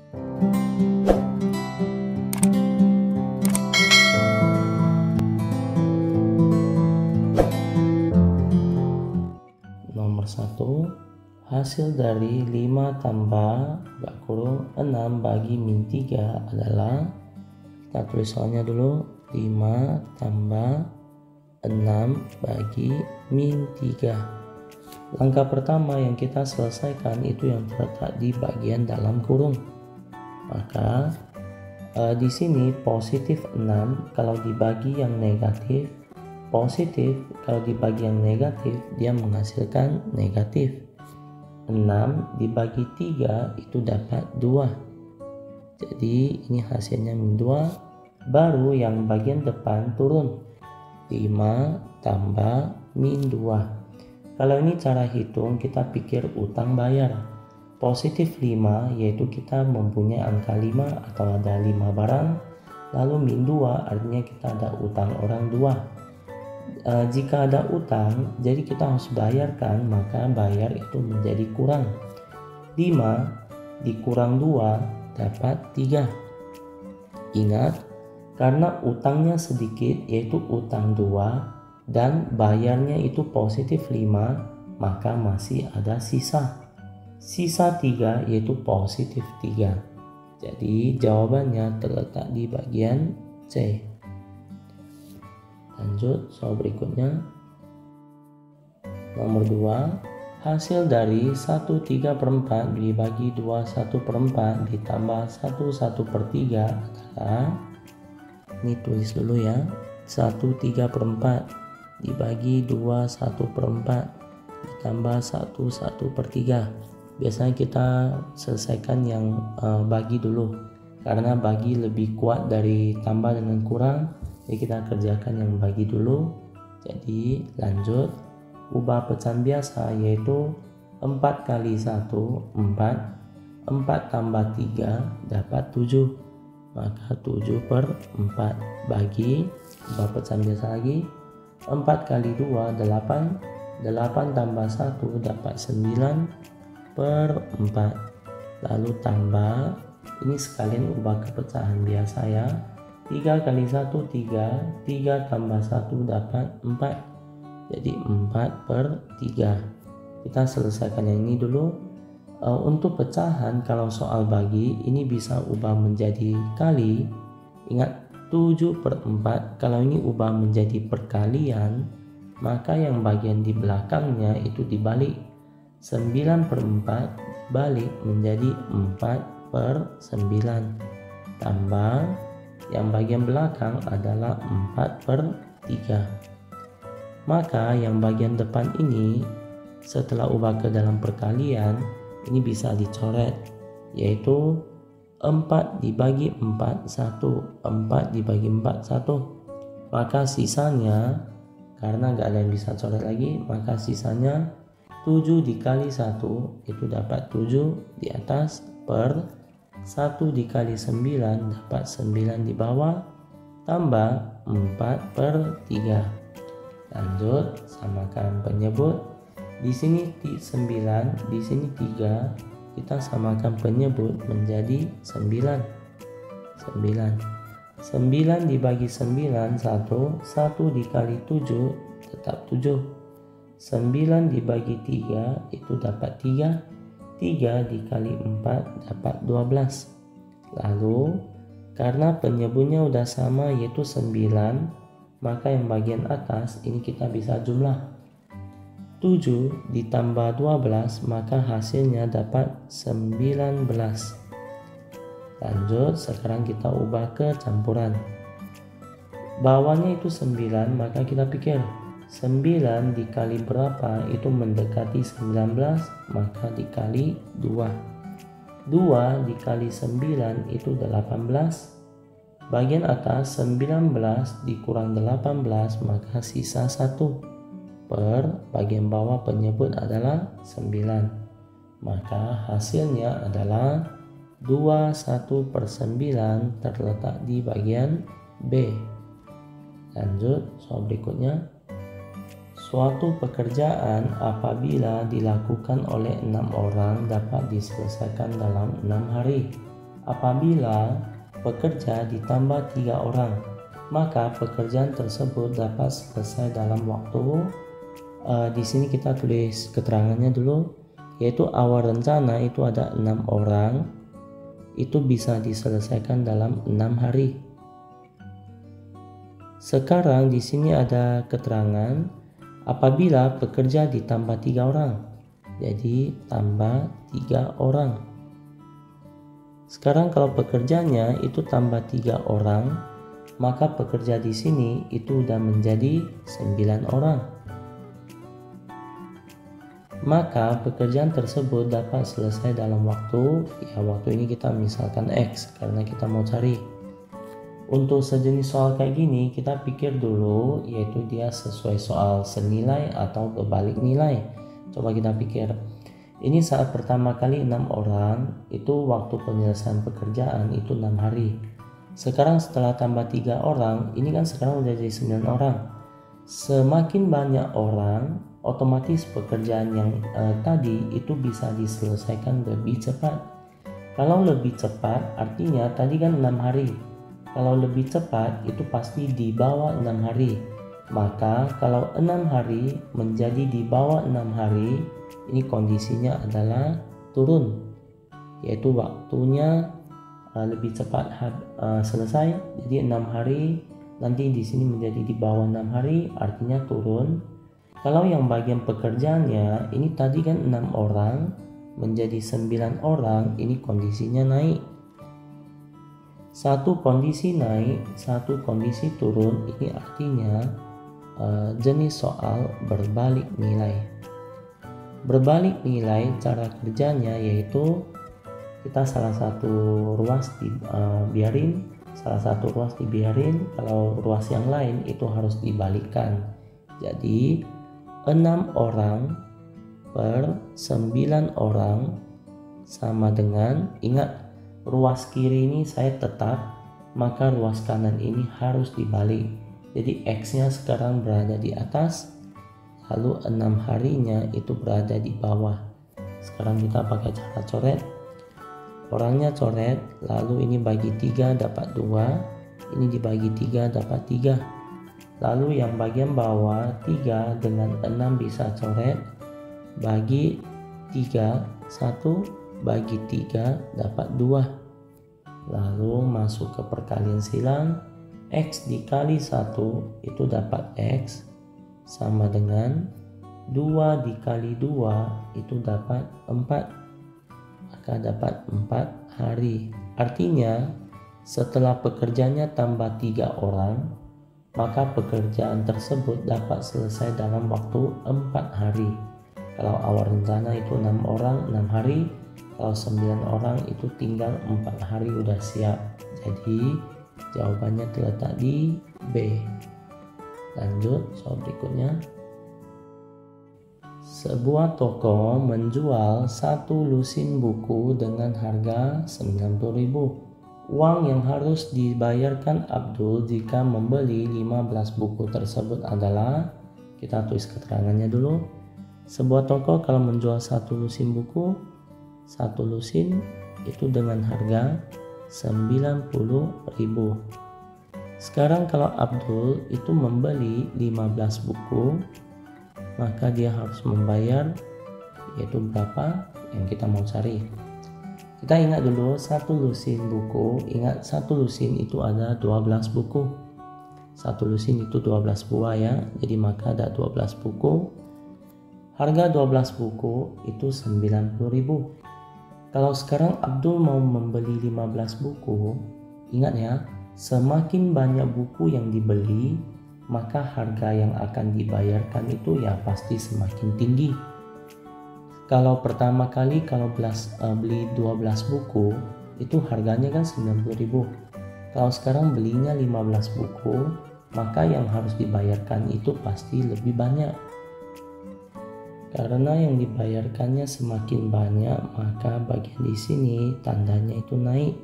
Nomor 1, hasil dari 5 tambah (6) bagi min 3 adalah, kita tulis soalnya dulu, 5 tambah 6 bagi min 3. Langkah pertama yang kita selesaikan itu yang terletak di bagian dalam kurung. Maka di sini positif 6 kalau dibagi yang negatif, positif kalau dibagi yang negatif dia menghasilkan negatif. 6 dibagi 3 itu dapat 2. Jadi ini hasilnya min 2, baru yang bagian depan turun. 5 tambah min 2. Kalau ini cara hitung, kita pikir utang bayar. Positif 5 yaitu kita mempunyai angka 5 atau ada 5 barang. Lalu min 2 artinya kita ada utang orang 2. Jika ada utang, jadi kita harus bayarkan, maka bayar itu menjadi kurang. 5 dikurang 2 dapat 3. Ingat, karena utangnya sedikit yaitu utang 2 dan bayarnya itu positif 5, maka masih ada sisa. Sisa 3 yaitu positif 3. Jadi jawabannya terletak di bagian C. Lanjut soal berikutnya. Nomor 2, hasil dari 1/3/4 dibagi 2/1/4 ditambah 1/1/3 adalah, ini tulis dulu ya, 1/3/4 dibagi 2/1/4 ditambah 1/1/3. Biasanya kita selesaikan yang bagi dulu, karena bagi lebih kuat dari tambah dengan kurang. Jadi kita kerjakan yang bagi dulu. Jadi lanjut, ubah pecahan biasa yaitu 4 kali 1 4, 4 tambah 3 dapat 7, maka 7/4 bagi, ubah pecahan biasa lagi, 4 kali 2 8, 8 tambah 1 dapat 9/4, lalu tambah, ini sekalian ubah ke pecahan biasa ya, 3 kali 1 3, 3 tambah 1 dapat 4, jadi 4/3. Kita selesaikan yang ini dulu. Untuk pecahan, kalau soal bagi ini bisa ubah menjadi kali. Ingat 7/4, kalau ini ubah menjadi perkalian, maka yang bagian di belakangnya itu dibalik. 9/4 balik menjadi 4/9 tambah yang bagian belakang adalah 4/3. Maka yang bagian depan ini setelah ubah ke dalam perkalian ini bisa dicoret, yaitu 4 dibagi 4 1, 4 dibagi 4 1. Maka sisanya, karena gak ada yang bisa coret lagi, maka sisanya 7 dikali 1 itu dapat 7 di atas, per 1 dikali 9 dapat 9 di bawah, tambah 4/3. Lanjut, samakan penyebut. Di sini 9, di sini 3. Kita samakan penyebut menjadi 9. 9 dibagi 9 1, 1 dikali 7 tetap 7. 9 dibagi 3 itu dapat 3. 3 dikali 4 dapat 12. Lalu karena penyebutnya udah sama yaitu 9, maka yang bagian atas ini kita bisa jumlah. 7 ditambah 12 maka hasilnya dapat 19. Lanjut, sekarang kita ubah ke campuran. Bawahnya itu 9, maka kita pikir 9 dikali berapa itu mendekati 19, maka dikali 2. 2 dikali 9 itu 18. Bagian atas 19 dikurang 18 maka sisa 1. Per bagian bawah penyebut adalah 9. Maka hasilnya adalah 21/9 terletak di bagian B. Lanjut soal berikutnya. Suatu pekerjaan apabila dilakukan oleh 6 orang dapat diselesaikan dalam 6 hari. apabila pekerja ditambah 3 orang, maka pekerjaan tersebut dapat selesai dalam waktu. Di sini kita tulis keterangannya dulu, yaitu awal rencana itu ada 6 orang, itu bisa diselesaikan dalam 6 hari. Sekarang di sini ada keterangan apabila pekerja ditambah 3 orang, jadi tambah 3 orang. Sekarang kalau pekerjanya itu tambah 3 orang, maka pekerja di sini itu udah menjadi 9 orang. Maka pekerjaan tersebut dapat selesai dalam waktu, waktu ini kita misalkan X karena kita mau cari. Untuk sejenis soal kayak gini kita pikir dulu, yaitu dia sesuai soal senilai atau berbalik nilai. Coba kita pikir, ini saat pertama kali 6 orang, itu waktu penyelesaian pekerjaan itu 6 hari. Sekarang setelah tambah 3 orang, ini kan sekarang udah jadi 9 orang. Semakin banyak orang, otomatis pekerjaan yang tadi itu bisa diselesaikan lebih cepat. Kalau lebih cepat artinya tadi kan 6 hari. Kalau lebih cepat itu pasti di bawah 6 hari. Maka kalau 6 hari menjadi di bawah 6 hari, ini kondisinya adalah turun, yaitu waktunya lebih cepat selesai. Jadi 6 hari nanti di sini menjadi di bawah 6 hari, artinya turun. Kalau yang bagian pekerjaannya ini tadi kan 6 orang menjadi 9 orang, ini kondisinya naik. Satu kondisi naik, satu kondisi turun, ini artinya jenis soal berbalik nilai. Berbalik nilai cara kerjanya yaitu kita salah satu ruas dibiarin, salah satu ruas dibiarin, kalau ruas yang lain itu harus dibalikkan. Jadi 6 orang per 9 orang sama dengan, ingat ruas kiri ini saya tetap, maka ruas kanan ini harus dibalik. Jadi X-nya sekarang berada di atas, lalu 6 harinya itu berada di bawah. Sekarang kita pakai cara coret. Orangnya coret, lalu ini bagi 3 dapat 2, ini dibagi 3 dapat 3. Lalu yang bagian bawah 3 dengan 6 bisa coret, bagi 3, 1 bagi 3 dapat 2. Lalu masuk ke perkalian silang, X dikali 1 itu dapat X sama dengan 2 dikali 2 itu dapat 4, maka dapat 4 hari. Artinya setelah pekerjanya tambah 3 orang, maka pekerjaan tersebut dapat selesai dalam waktu 4 hari. Kalau awal rencana itu 6 orang 6 hari, kalau 9 orang itu tinggal 4 hari udah siap. Jadi jawabannya terletak di B. Lanjut soal berikutnya. Sebuah toko menjual 1 lusin buku dengan harga 90.000. Uang yang harus dibayarkan Abdul jika membeli 15 buku tersebut adalah, kita tulis keterangannya dulu. Sebuah toko kalau menjual 1 lusin buku, 1 lusin itu dengan harga 90.000. Sekarang kalau Abdul itu membeli 15 buku, maka dia harus membayar, yaitu berapa yang kita mau cari. Kita ingat dulu 1 lusin buku, ingat 1 lusin itu ada 12 buku. 1 lusin itu 12 buah ya, jadi maka ada 12 buku. Harga 12 buku itu 90.000. Kalau sekarang Abdul mau membeli 15 buku, ingat ya, semakin banyak buku yang dibeli, maka harga yang akan dibayarkan itu ya pasti semakin tinggi. Kalau pertama kali beli 12 buku, itu harganya kan 90.000. Kalau sekarang belinya 15 buku, maka yang harus dibayarkan itu pasti lebih banyak. Karena yang dibayarkannya semakin banyak, maka bagian di sini tandanya itu naik.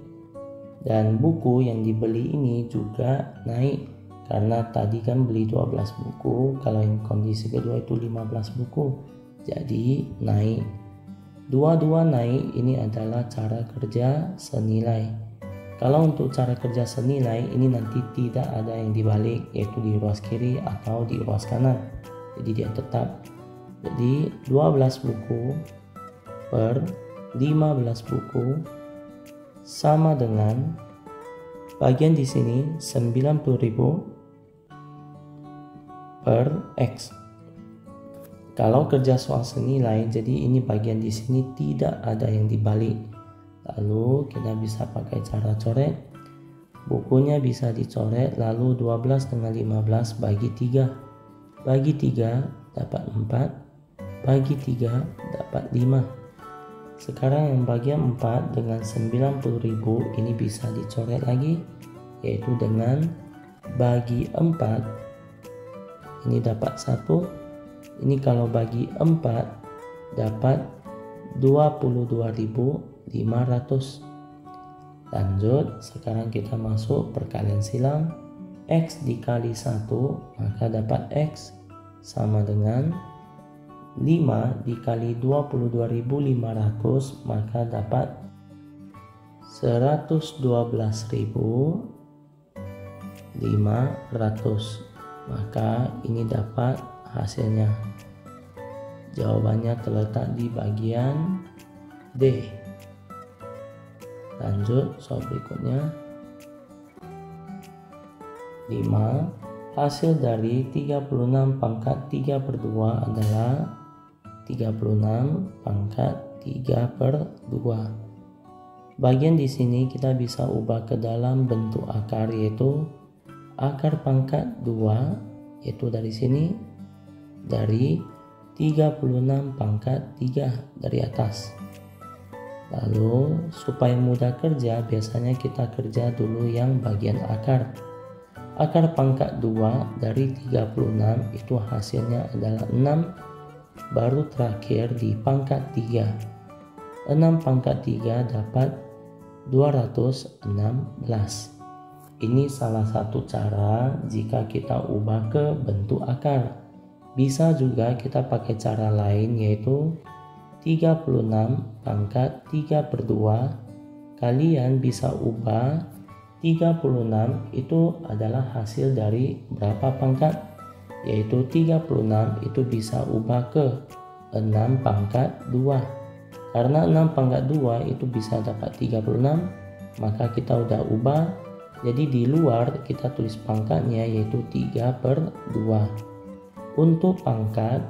Dan buku yang dibeli ini juga naik. Karena tadi kan beli 12 buku, kalau yang kondisi kedua itu 15 buku. Jadi naik. Dua-dua naik ini adalah cara kerja senilai. Kalau untuk cara kerja senilai ini nanti tidak ada yang dibalik, yaitu di ruas kiri atau di ruas kanan. Jadi dia tetap. Jadi 12 buku per 15 buku sama dengan bagian di sini 90.000 per X. Kalau kerja soal senilai, jadi ini bagian di sini tidak ada yang dibalik. Lalu kita bisa pakai cara coret. Bukunya bisa dicoret, lalu 12 dengan 15 bagi 3. Bagi 3 dapat 4, bagi 3 dapat 5. Sekarang yang bagian 4 dengan 90.000 ini bisa dicoret lagi, yaitu dengan bagi 4. Ini dapat 1. Ini kalau bagi 4 dapat 22.500. Lanjut, sekarang kita masuk perkalian silang. X dikali 1 maka dapat X sama dengan 5 dikali 22.500 maka dapat 112.500. Maka ini dapat hasilnya. Jawabannya terletak di bagian D. Lanjut soal berikutnya. 5. Hasil dari 36 pangkat 3/2 adalah 36 pangkat 3/2. Bagian di sini kita bisa ubah ke dalam bentuk akar, yaitu akar pangkat 2, yaitu dari sini, dari 36 pangkat 3 dari atas. Lalu supaya mudah kerja, biasanya kita kerja dulu yang bagian akar. Akar pangkat 2 dari 36 itu hasilnya adalah 6, baru terakhir di pangkat 3. 6 pangkat 3 dapat 216. Ini salah satu cara jika kita ubah ke bentuk akar. Bisa juga kita pakai cara lain, yaitu 36 pangkat 3/2. Kalian bisa ubah 36 itu adalah hasil dari berapa pangkat, yaitu 36 itu bisa ubah ke 6 pangkat 2. Karena 6 pangkat 2 itu bisa dapat 36, maka kita udah ubah. Jadi di luar kita tulis pangkatnya, yaitu 3/2. Untuk pangkat,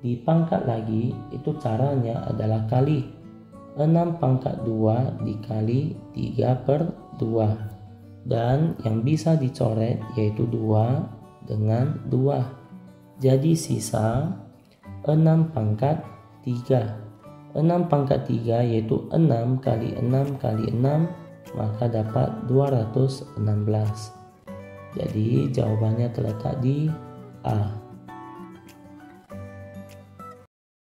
di pangkat lagi itu caranya adalah kali. 6 pangkat 2 dikali 3/2. Dan yang bisa dicoret yaitu 2 dengan 2. Jadi sisa 6 pangkat 3. 6 pangkat 3 yaitu 6 kali 6 kali 6, maka dapat 216. Jadi jawabannya terletak di A.